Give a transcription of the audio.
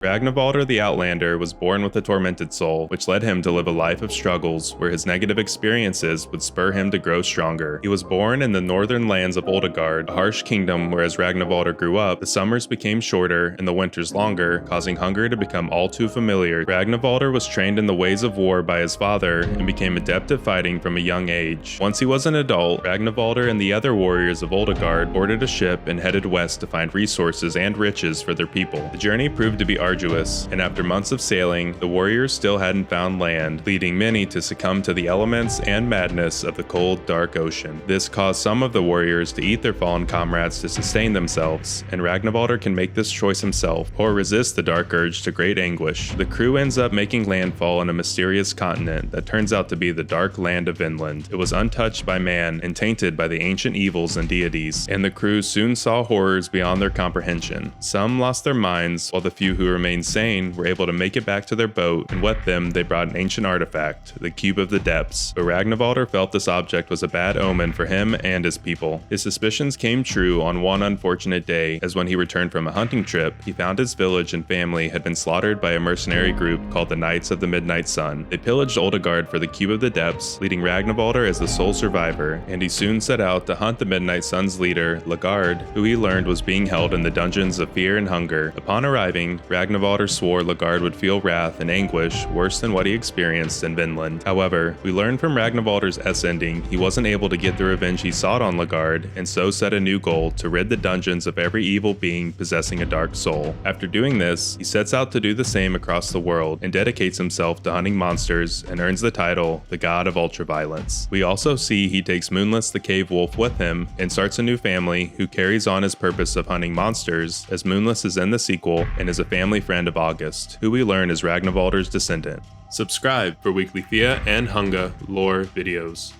Ragnvaldr the Outlander was born with a tormented soul, which led him to live a life of struggles where his negative experiences would spur him to grow stronger. He was born in the northern lands of Oldegard, a harsh kingdom where as Ragnvaldr grew up, the summers became shorter and the winters longer, causing hunger to become all too familiar. Ragnvaldr was trained in the ways of war by his father and became adept at fighting from a young age. Once he was an adult, Ragnvaldr and the other warriors of Oldegard boarded a ship and headed west to find resources and riches for their people. The journey proved to be arduous, and after months of sailing, the warriors still hadn't found land, leading many to succumb to the elements and madness of the cold, dark ocean. This caused some of the warriors to eat their fallen comrades to sustain themselves, and Ragnvaldr can make this choice himself, or resist the dark urge to great anguish. The crew ends up making landfall on a mysterious continent that turns out to be the dark land of Vinland. It was untouched by man and tainted by the ancient evils and deities, and the crew soon saw horrors beyond their comprehension. Some lost their minds, while the few who remained sane were able to make it back to their boat, and with them they brought an ancient artifact, the Cube of the Depths. But Ragnvaldr felt this object was a bad omen for him and his people. His suspicions came true on one unfortunate day, as when he returned from a hunting trip, he found his village and family had been slaughtered by a mercenary group called the Knights of the Midnight Sun. They pillaged Oldegard for the Cube of the Depths, leading Ragnvaldr as the sole survivor, and he soon set out to hunt the Midnight Sun's leader, Oldegard, who he learned was being held in the dungeons of fear and hunger. Upon arriving, Ragnvaldr swore Oldegard would feel wrath and anguish worse than what he experienced in Vinland. However, we learn from Ragnvaldr's S-ending he wasn't able to get the revenge he sought on Oldegard, and so set a new goal to rid the dungeons of every evil being possessing a dark soul. After doing this, he sets out to do the same across the world, and dedicates himself to hunting monsters, and earns the title, the God of Ultraviolence. We also see he takes Moonless the Cave Wolf with him, and starts a new family who carries on his purpose of hunting monsters, as Moonless is in the sequel, and is a family friend of August, who we learn is Ragnvaldr's descendant. Subscribe for weekly Thea and Hunga lore videos.